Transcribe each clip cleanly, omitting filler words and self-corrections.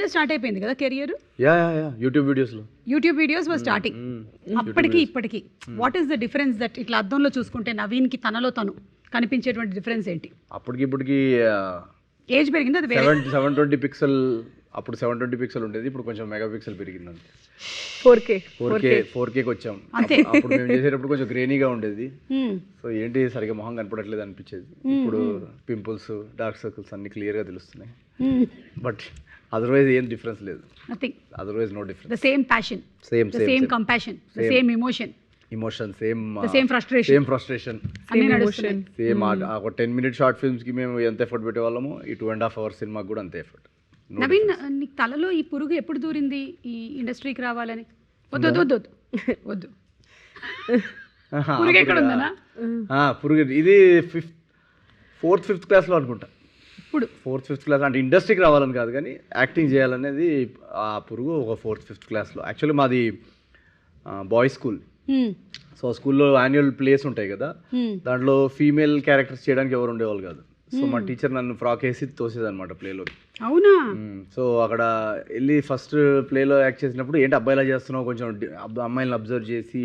నుంచే స్టార్ట్ అయిపోయింది కదా career. YouTube videos was starting. అప్పటికి ఇప్పటికి what is the difference that ఇట్లా అద్దంలో చూసుకుంటే నవీన్కి తనలో తను కనిపించేటువంటి డిఫరెన్స్ ఏంటి? అప్పటికి ఇప్పటికి ఏజ్ పెరిగింది, అది 720 పిక్సెల్. అప్పుడు 720 పిక్సెల్ ఉండేది, ఇప్పుడు కొంచెం మెగా పిక్సెల్ పెరిగింది అంతే. 4K వచ్చాం. అప్పుడు మేము చేసేటప్పుడు కొంచెం గ్రేనీగా ఉండేది. సో ఏంటి సరిగా మొహం కనపడట్లేదు అనిపించేది. ఇప్పుడు పింపుల్స్, డార్క్ సర్కిల్స్ అన్ని క్లియర్గా తెలుస్తున్నాయి. బట్ అదర్వైజ్ ఏం డిఫరెన్స్ లేదు. Otherwise no difference. The same passion, same compassion, the same emotion, same frustration. Same ఒక 10 minute షార్ట్ ఫిల్మ్స్కి మేము ఎంత ఎఫర్ట్ పెట్టేవాళ్ళమో ఈ 2.5 hours సినిమాకి కూడా అంతే ఎఫర్ట్. నవీన్, నీకు తలలో ఈ పురుగు ఎప్పుడు దూరింది ఈ ఇండస్ట్రీకి రావాలని? వద్దు పురుగు ఎక్కడ ఉందనా? పురుగు ఇది 4th 5th క్లాస్లో అనుకుంటా. ఇప్పుడు 4th 5th క్లాస్ అంటే ఇండస్ట్రీకి రావాలని కాదు కానీ యాక్టింగ్ చేయాలనేది ఆ పురుగు ఒక 4th 5th క్లాస్లో. యాక్చువల్లీ మాది బాయ్స్ స్కూల్. సో స్కూల్లో యాన్యువల్ ప్లేస్ ఉంటాయి కదా, దాంట్లో ఫీమేల్ క్యారెక్టర్స్ చేయడానికి ఎవరు ఉండేవాళ్ళు కాదు. సో మా టీచర్ నన్ను ఫ్రాక్ వేసి తోసేది అనమాట ప్లేలో. అవునా? సో అక్కడ వెళ్ళి ఫస్ట్ ప్లేలో యాక్ట్ చేసినప్పుడు ఏంటి అబ్బాయిలా చేస్తున్నావు, కొంచెం అమ్మాయిలను అబ్జర్వ్ చేసి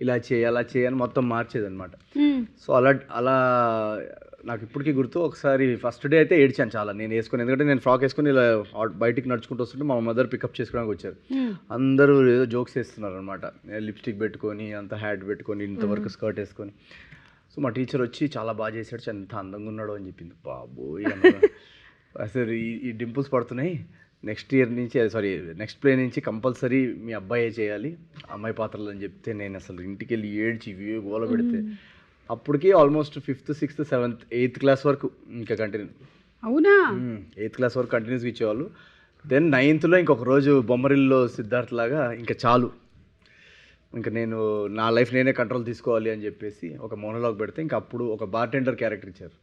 ఇలా చేయి అలా చేయని మొత్తం మార్చేది అనమాట. సో అలా నాకు ఇప్పటికీ గుర్తు. ఒకసారి ఫస్ట్ డే అయితే ఏడ్చాను చాలా నేను వేసుకొని, ఎందుకంటే నేను ఫ్రాక్ వేసుకొని ఇలా బయటికి నడుచుకుంటూ వస్తుంటే మా మదర్ పికప్ చేసుకోవడానికి వచ్చారు. అందరూ ఏదో జోక్స్ వేస్తున్నారు అనమాట, లిప్స్టిక్ పెట్టుకొని అంత హ్యాట్ పెట్టుకొని ఇంతవరకు స్కర్ట్ వేసుకొని. సో మా టీచర్ వచ్చి చాలా బాగా చేశాడు, ఎంత అందంగా ఉన్నాడో అని చెప్పింది. బాబోయ్ అసలు ఈ డింపుల్స్ పడుతున్నాయి, నెక్స్ట్ ప్లే నుంచి కంపల్సరీ మీ అబ్బాయే చేయాలి అమ్మాయి పాత్రలు అని చెప్తే నేను అసలు ఇంటికి వెళ్ళి ఏడ్చి గోల పెడితే అప్పటికి almost 5th 6th 7th 8th class వరకు ఇంకా కంటిన్యూ. అవునా? 8th క్లాస్ వరకు కంటిన్యూస్గా ఇచ్చేవాళ్ళు. దెన్ 9thలో ఇంకొక రోజు బొమ్మరిల్లో సిద్ధార్థ్ లాగా ఇంకా చాలు, ఇంకా నేను నా లైఫ్ నేనే కంట్రోల్ తీసుకోవాలి అని చెప్పేసి ఒక మోనోలాగ్ పెడితే ఇంకా అప్పుడు ఒక బార్టెండర్ క్యారెక్టర్ ఇచ్చారు.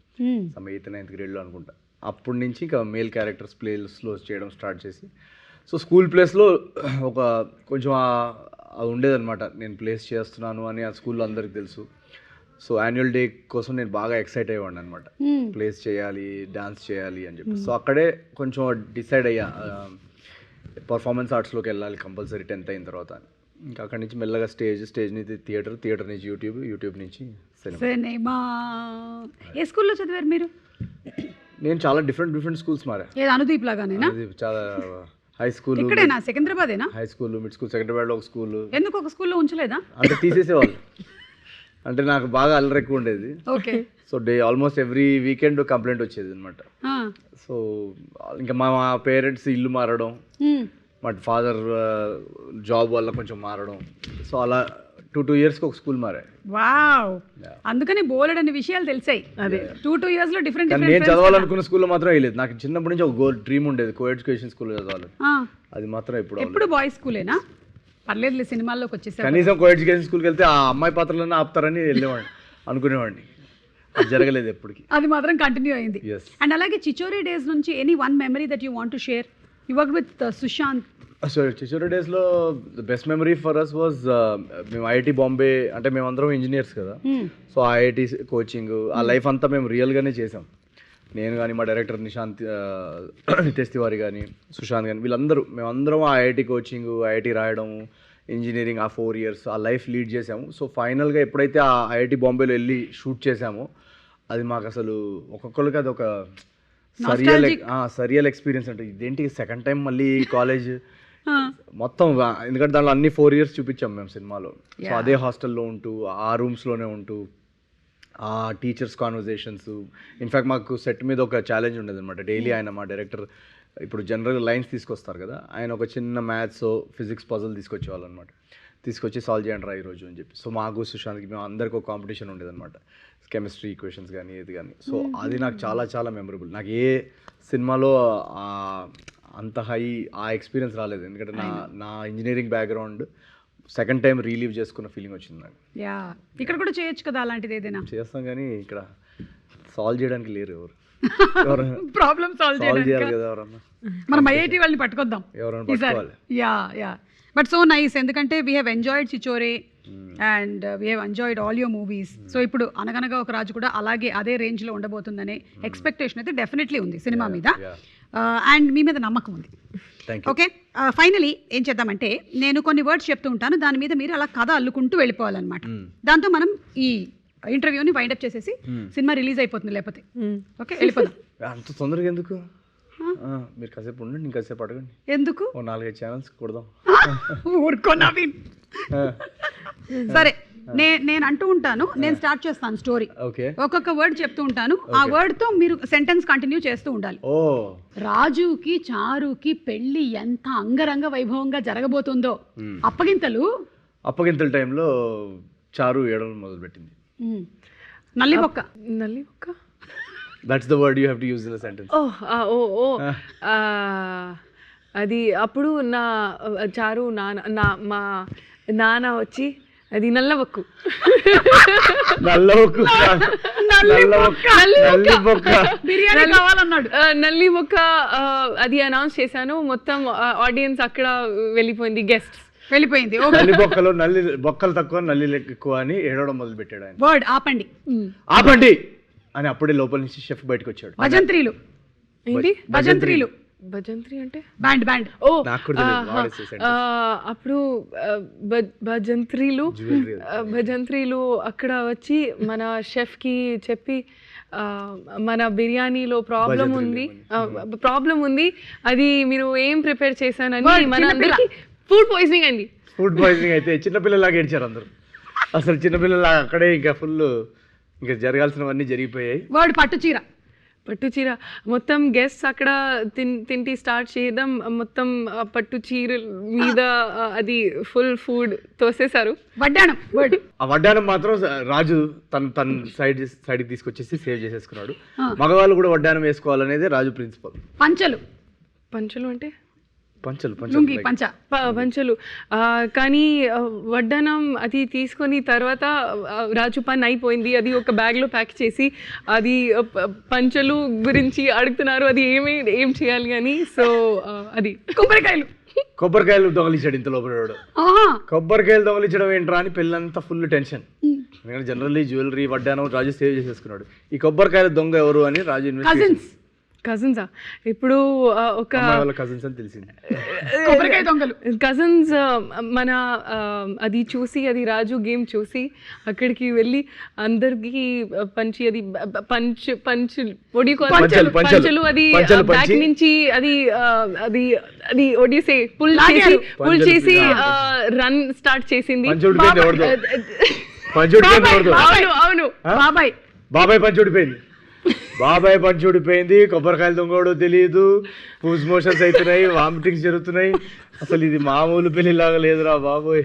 8th 9th గ్రేడ్లో అనుకుంటా. అప్పటి నుంచి ఇంకా మేల్ క్యారెక్టర్స్ ప్లేస్లో చేయడం స్టార్ట్ చేసి, సో స్కూల్ ప్లేస్లో ఒక కొంచెం ఉండేదన్నమాట, నేను ప్లేస్ చేస్తున్నాను అని ఆ స్కూల్లో అందరికి తెలుసు. సో యాన్యువల్ డే కోసం నేను బాగా ఎక్సైట్ అయ్యేవాడిని అనమాట, ప్లేస్ చేయాలి, డాన్స్ చేయాలి అని చెప్పి. సో అక్కడే కొంచెం డిసైడ్ అయ్యా పర్ఫార్మెన్స్ ఆర్ట్స్లోకి వెళ్ళాలి కంపల్సరీ 10th అయిన తర్వాత. ఇంకా అక్కడి నుంచి మెల్లగా స్టేజ్ నుంచి థియేటర్ నుంచి యూట్యూబ్ నుంచి సినిమా. ఏ స్కూల్లో చదివారు మీరు? నేను చాలా డిఫరెంట్ స్కూల్స్ మారా. అనుదీప్ లాగానేనా? చాలా హై స్కూల్ ఇక్కడేనా? సికింద్రాబాదేనా? హై స్కూల్, మిడ్ స్కూల్, సెకండ్రాబాద్లో ఒక స్కూల్. ఎందుకు ఒక స్కూల్లో ఉంచలేదా? అంటే తీసేసేవాళ్ళు, అంటే నాకు బాగా అల్లరి ఎక్కువ ఉండేది. Okay. So almost every weekend complaint వచ్చేది అనమాట. సో ఇంకా మా పేరెంట్స్ ఇల్లు మారడం, మా ఫాదర్ జాబ్ వల్ల కొంచెం మారడం, సో అలా 2 yearsకి ఒక స్కూల్ మారా. వావ్, అందుకని బోలెడన్ని విషయాలు తెలిసాయి. అదే 2 yearsలో డిఫరెంట్. నేను చదవాలనుకున్న స్కూల్లో మాత్రం వేయలేదు. నాకు చిన్నప్పటి నుంచి ఒక డ్రీమ్ ఉండేది, కో ఎడ్యుకేషన్ స్కూల్లో చదవాలి. అది మాత్రం ఎప్పుడు బాయ్స్ స్కూలేనా? పర్లేదు, సినిమాల్లోకి వచ్చేసారు. కనీసం కో ఎడ్యుకేషన్ స్కూల్కి వెళ్తే ఆ అమ్మాయి పాత్రలన్నా ఆపుతారని వెళ్ళేవాడిని, అనుకునేవాడిని. అది జరగలేదు ఎప్పటికీ. అది మాత్రం కంటిన్యూ అయింది. అండ్ అలాగే చిచోరీ డేస్ నుంచి any one memory that you want to share? You work with Sushant. So Chhichhore డేస్లో the best memory for us was, మేము ఐఐటి బాంబే, అంటే మేమందరం ఇంజనీర్స్ కదా, సో ఐఐటి కోచింగ్ ఆ లైఫ్ అంతా మేము రియల్గానే చేసాం. నేను కానీ, మా డైరెక్టర్ నితేష్ తివారీ కానీ, సుశాంత్ కానీ, మేమందరం ఆ ఐఐటి కోచింగ్, ఐఐటి రాయడం, ఇంజనీరింగ్ ఆ 4 years ఆ లైఫ్ లీడ్ చేసాము. సో ఫైనల్గా ఎప్పుడైతే ఆ ఐఐటి బాంబేలో వెళ్ళి షూట్ చేసామో అది మాకు అసలు ఒక్కొక్కరికి అది ఒక సరియల్ ఎక్స్పీరియన్స్. అంటే ఇదేంటి సెకండ్ టైం మళ్ళీ కాలేజ్ మొత్తం, ఎందుకంటే దాంట్లో అన్ని 4 years చూపించాం మేము సినిమాలో. సో అదే హాస్టల్లో ఉంటూ, ఆ రూమ్స్లోనే ఉంటూ, ఆ టీచర్స్ కాన్వర్జేషన్స్. ఇన్ఫ్యాక్ట్ మాకు సెట్ మీద ఒక ఛాలెంజ్ ఉండేది అనమాట. డైలీ ఆయన, మా డైరెక్టర్ ఇప్పుడు జనరల్గా లైన్స్ తీసుకొస్తారు కదా, ఆయన ఒక చిన్న మ్యాథ్స్ ఫిజిక్స్ పజల్ తీసుకొచ్చేవాళ్ళు అనమాట. తీసుకొచ్చి సాల్వ్ చేయండి రా ఈరోజు అని చెప్పి. సో మాకు సుశాంత్కి మేము అందరికీ ఒక కాంపిటీషన్ ఉండేదన్నమాట, కెమిస్ట్రీ ఈక్వేషన్స్ కానీ ఏది కానీ. సో అది నాకు చాలా చాలా మెమరబుల్. నాకు ఏ సినిమాలో అంత ఆ ఎక్స్పీరియన్స్ రాలేదు, ఎందుకంటే నా engineering background second time relive చేసుకున్న ఫీలింగ్ వచ్చింది నాకు. ఇక్కడ కూడా చేయొచ్చు కదా అలాంటిది, ఏదైనా చేస్తాం కానీ ఇక్కడ సాల్వ్ చేయడానికి లేరు ఎవరు. ప్రాబ్లమ్ సాల్వ్ చేయాలి కదా ఎవరన్నా. మనం ఐఐటి వాళ్ళని పట్టుకొద్దాం ఎవరైనా పట్టుకోవాలి. బట్ సో నైస్, ఎందుకంటే we have enjoyed Chhichhore and we have enjoyed all your movies. So ఇప్పుడు అనగనగా ఒక రాజు కూడా అలాగే అదే రేంజ్లో ఉండబోతుందనే ఎక్స్పెక్టేషన్ అయితే డెఫినెట్లీ ఉంది సినిమా మీద, అండ్ మీ మీద నమ్మకం ఉంది. Thank you. ఓకే, ఫైనలీ ఏం చేద్దామంటే నేను కొన్ని వర్డ్స్ చెప్తూ ఉంటాను, దాని మీద మీరు అలా కథ అల్లుకుంటూ వెళ్ళిపోవాలన్నమాట. దాంతో మనం ఈ ఇంటర్వ్యూని వైండప్ చేసేసి సినిమా రిలీజ్ అయిపోతుంది లేకపోతే. ఓకే, వెళ్ళిపోదాం. అంత తొందరగా ఎందుకు? మీరు కాసేపు ఉండండి, ఇంకా కాసేపు అడగండి. ఎందుకు? 4-5 ఛానల్స్ కొడదాం. ఊరుకో నవీన్. సరే, నేను అంటూ ఉంటాను, నేను స్టార్ట్ చేస్తాను స్టోరీ. ఓకే, ఒక్కొక్క వర్డ్ చెప్తూ ఉంటాను, ఆ వర్డ్ తో మీరు సెంటెన్స్ కంటిన్యూ చేస్తూ ఉండాలి. ఓ రాజుకి చారుకి పెళ్లి ఎంత అంగరంగ వైభవంగా జరగబోతుందో. అప్పగింతలు టైంలో చారు ఏడవడం మొదలుపెట్టింది. నల్లిబొక్క. That's the word you have to use in the sentence. అది అప్పుడు నా చారు మా నాన్న వచ్చి అది నల్లబొక్కు. బిర్యానీ కావాలన్నాడు. నల్లిబొక్క అది అనౌన్స్ చేశాను, మొత్తం ఆడియన్స్ అక్కడ వెళ్ళిపోయింది, గెస్ట్ వెళ్ళిపోయింది. నల్లి బొక్కలు తక్కువ నల్లి ఎక్కువ అని ఏడవడం మొదలు పెట్టాడు ఆయన. వర్డ్ ఆపండి అని అప్పుడే లోపల నుంచి షెఫ్ బయటకు వచ్చాడు. భజంత్రీలు. ఏంటి భజంత్రీలు? భజంత్రి అంటే బ్యాండ్. ఓ, అప్పుడు భజంత్రీలు అక్కడ వచ్చి మన షెఫ్ కి చెప్పి మన బిర్యానీలో ప్రాబ్లం ఉంది, అది మీరు ఏం ప్రిపేర్ చేశానని మన అందరికి ఫుడ్ పాయిజనింగ్ అయింది. ఫుడ్ పాయిజనింగ్ అయితే చిన్నపిల్లలాగా ఏడ్చారు అందరు. అసలు చిన్నపిల్లలాగా అక్కడే ఇంకా ఫుల్ ఇంకా జరగాల్సినవన్నీ జరిగిపోయాయి. వర్డ్ పట్టుచీర. మొత్తం గెస్ట్స్ అక్కడ తింటి స్టార్ట్ చేయడం, మొత్తం పట్టుచీర మీద అది ఫుల్ ఫుడ్ తోసేశారు. వడ్డాణం. వర్డ్. ఆ వడ్డాణం మాత్రం రాజు తన సైడ్కి తీసుకొచ్చేసి సేవ్ చేసేసుకున్నాడు. మగవాళ్ళు కూడా వడ్డాణం వేసుకోవాలనేది రాజు ప్రిన్సిపల్. పంచలు అంటే పంచలు. కానీ వడ్డానం అది తీసుకొని తర్వాత రాజు పని అయిపోయింది, అది ఒక బ్యాగ్లో ప్యాక్ చేసి అది పంచలు గురించి అడుగుతున్నారు, అది ఏం చేయాలి అని. సో అది కొబ్బరికాయలు దొంగలించాడు ఇంత లోపల. కొబ్బరికాయలు దొంగలించడం ఏంట్రా అని పెళ్ళంతా ఫుల్ టెన్షన్. ఎందుకంటే జనరల్లీ జ్యువెలరీ వడ్డానం రాజు సేవ్ చేసేసుకున్నాడు. ఈ కొబ్బరికాయల దొంగ ఎవరు అని రాజు ఇన్వెస్టిగేషన్. కజిన్సా? ఇప్పుడు ఒక కజిన్స్ అని తెలిసింది. కజిన్స్ మన అది చూసి, అది రాజు గేమ్ చూసి అక్కడికి వెళ్ళి అందరికి పంచి, అది పంచలు అది బ్యాక్ నుంచి అది ఒడిసే పుల్ చేసి రన్ స్టార్ట్ చేసింది. అవును, బాబాయ్ పంచుడిపోయింది. కొబ్బరికాయలు దొంగోడు తెలియదు, లూజ్ మోషన్స్ అవుతున్నాయి, వామిటింగ్స్ జరుగుతున్నాయి. అసలు ఇది మామూలు పెళ్లిలాగా లేదురా బాబోయ్.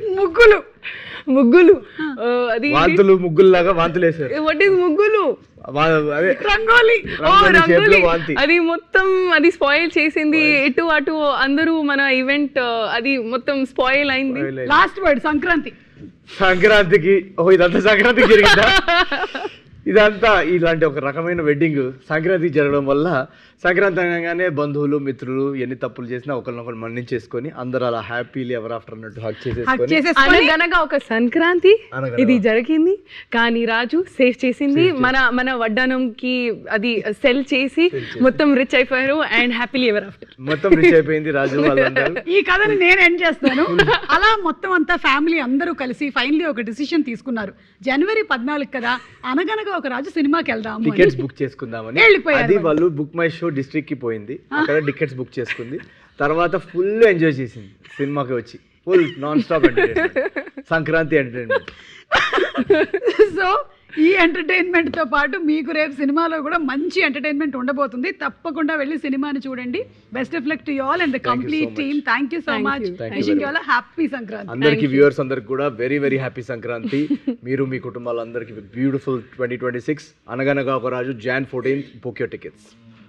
ముగ్గులు అది వాంతులు, ముగ్గుల్లాగా వాంతులు వేసారు. వాట్ ఈస్ ముగ్గులు? అదే రంగోలి. అది మొత్తం అది స్పాయిల్ చేసింది. ఇటు అటు అందరూ మన ఈవెంట్ అది మొత్తం స్పాయిల్ అయింది. లాస్ట్ వర్డ్ సంక్రాంతికి. ఇదంతా సంక్రాంతికి జరిగిందా? ఇదంతా ఇలాంటి ఒక రకమైన వెడ్డింగ్ సంక్రాంతికి జరగడం వల్ల సంక్రాంతి అనగానే బంధువులు, మిత్రులు ఎన్ని తప్పులు చేసినా ఒకరినొకరు మన్నించేసుకొని అందరూ అలా హ్యాపీలీ ఎవర్ ఆఫ్టర్ అన్నట్టు హక్ చేసేసుకొని అనగా ఒక సంక్రాంతి ఇది జరిగింది. కానీ రాజు సేవ్ చేసింది. మన వడ్డానంకి అది సెల్ చేసి మొత్తం రిచ్ అయిపోయారు అండ్ హ్యాపీలీ ఎవర్ ఆఫ్టర్. మొత్తం రిచ్ అయిపోయింది రాజు. ఈ కథని నేను ఎండ్ చేస్తాను. అలా మొత్తం అంతా ఫ్యామిలీ అందరూ కలిసి ఫైనలీ ఒక డిసిషన్ తీసుకున్నారు. జనవరి 14 కదా, అనగనగా ఒక రాజు సినిమాకి వెళ్దాం, టికెట్స్ బుక్ చేసుకుందామని. అది వాళ్ళు బుక్ మై షో డిస్ట్రిక్ట్ కి పోయింది, అక్కడ టికెట్స్ బుక్ చేసుకుంది. తర్వాత ఫుల్ ఎంజాయ్ చేసింది సినిమాకి వచ్చి. Full non stop entertainment, Sankranti entertainment. So ఈ ఎంటర్టైన్మెంట్ తో పాటు మీకు రేపు సినిమాలో కూడా మంచి ఎంటర్టైన్మెంట్ ఉండబోతుంది. తప్పకుండా వెళ్ళి సినిమాని చూడండి. Best of luck to you all and the complete team. Thank you so much. Wishing you all happy Sankranti. అందరికి వ్యూవర్స్ అందరికి కూడా వెరీ వెరీ హ్యాపీ సంక్రాంతి. మీరు మీ కుటుంబాలందరికీ బ్యూటిఫుల్ 2026. అనగనగా ఒక రాజు Jan 14th. Book your tickets.